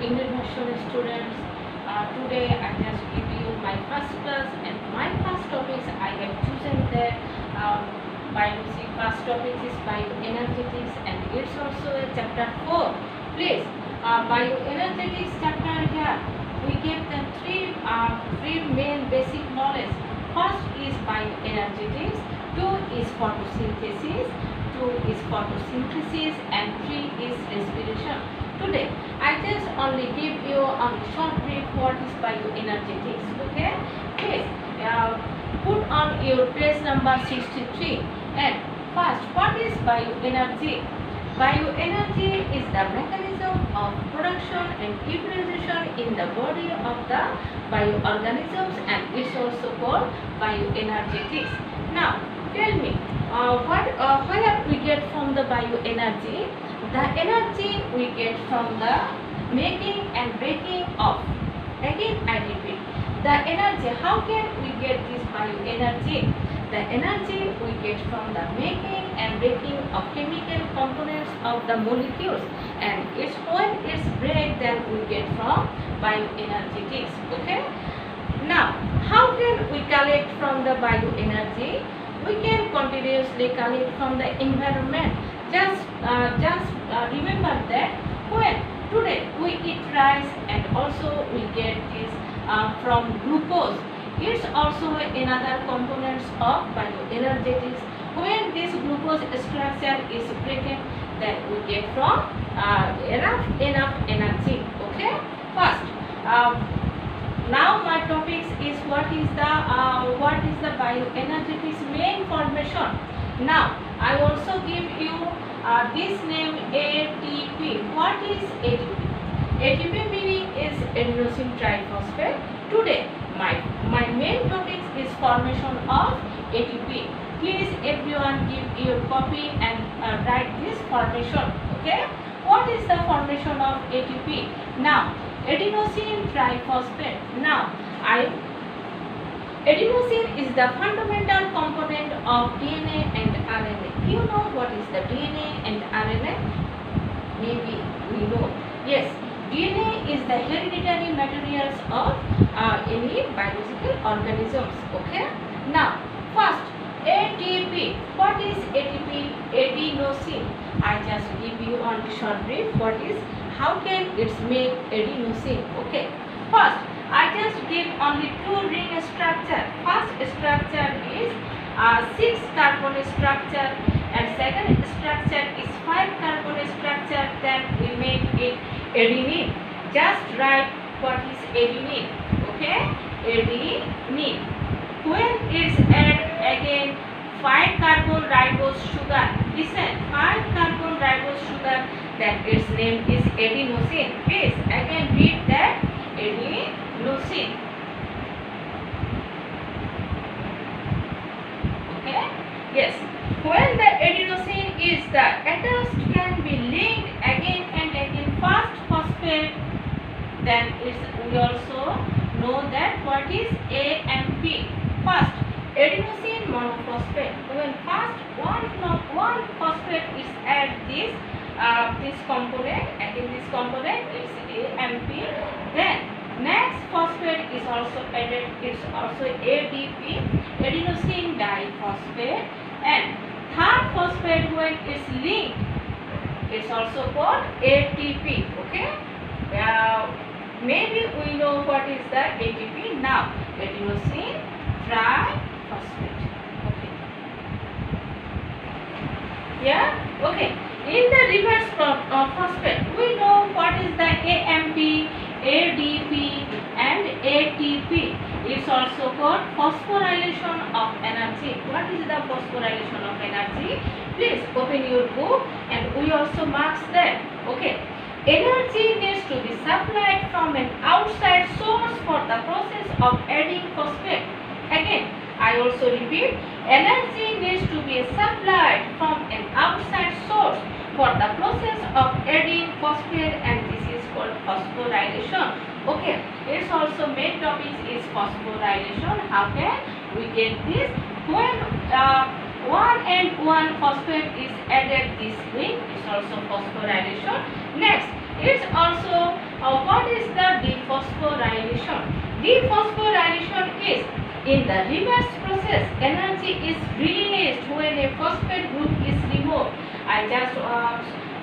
Universal students. Today I just give you my first class, and my first topics I have chosen that biology. First topic is bioenergetics, and it's also a chapter 4. Please, bioenergetics chapter here we get the three main basic knowledge. First is bioenergetics, 2 is photosynthesis, and 3 is respiration. Today I just only give you a short brief what is bioenergetics. Okay, please put on your page number 63. And first, what is bioenergy? Bioenergy is the mechanism of production and utilization in the body of the bioorganisms, and it's also called bioenergetics. Now tell me, where we get from the bioenergy? The energy we get from the making and breaking of. Again I repeat, the energy. How can we get this bioenergy? The energy we get from the making and breaking of chemical components of the molecules, and it's when it's break then we get from bioenergetics. Okay. Now, how can we collect from the bioenergy? We can continuously collect from the environment. Just remember that when today we eat rice, and also we get this from glucose. It's also another components of bioenergetics. When this glucose structure is broken, then we get from enough energy. Okay. First, now my topics is what is the bioenergetics main formation. Now I also give you this name ATP. What is ATP? ATP meaning is adenosine triphosphate. Today my main topic is formation of ATP. Please everyone give your copy and write this formation. Okay. What is the formation of ATP? Now adenosine triphosphate. Now adenosine is the fundamental component of DNA and RNA. You know what is the DNA and RNA? Maybe we know. Yes, DNA is the hereditary materials of any biological organisms. Okay. Now first, ATP. What is ATP? Adenosine. I just give you on short brief what is, how can it make adenosine. Okay. First, I just give only 2 ring structure. First structure is 6 carbon structure, and second structure is 5 carbon structure. Then we make it adenine. Just write what is adenine. Okay. Adenine. When it's add again 5 carbon ribose sugar. Listen, 5 carbon ribose sugar. Then its name is adenosine. Please again read that adenosine. Okay. Yes. When the adenosine is the attached can be linked again and again fast phosphate. Then we also know that what is AMP. First, adenosine monophosphate. When first one phosphate is add this component, and in this component is AMP. Then next phosphate is also added. It's also ADP, adenosine diphosphate, and third phosphate when it's linked, it's also called ATP. Okay. Maybe we know what is the ATP now. Adenosine triphosphate. Okay. Yeah. Okay. In the reverse phosphate, we know what is the AMP, ADP, and ATP. It's also called phosphorylation of energy. What is the phosphorylation of energy? Please open your book, and we also marks that. Okay. Energy needs to be supplied from an outside source for the process of adding phosphate. Again, I also repeat, energy needs to be supplied from an outside source for the process of adding phosphate, and this is called phosphorylation. Okay, its also main topic is phosphorylation. How can we get this? When 1 and 1 phosphate is added, this ring is also phosphorylation. Next, it's also What is the dephosphorylation? Dephosphorylation is in the reverse process. Energy is released when a phosphate group is removed. I just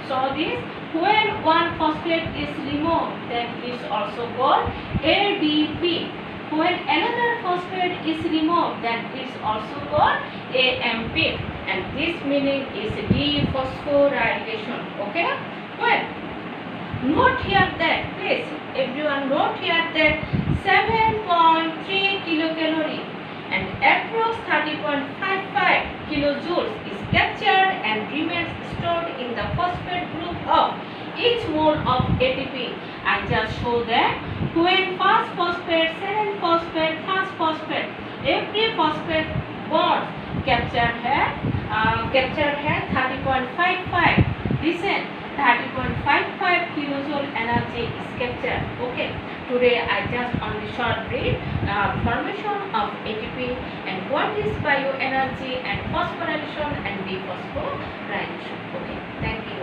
saw this. When one phosphate is removed, then it is also called ADP. When another phosphate is removed, then it is also called AMP. And this meaning is dephosphorylation. Okay? Well, note here that, please everyone note here that 7.3 kilocalorie and approx 30.55 kilojoules is captured and remains stored in the phosphate group of each mole of ATP. I just show that when first phosphate, second phosphate, third phosphate, every phosphate bond captured here 30.55. Listen, 30.55 kilojoule energy is captured. Okay, today I just only short brief formation of ATP and what is bioenergy and phosphorylation and dephosphorylation. Okay, thank you.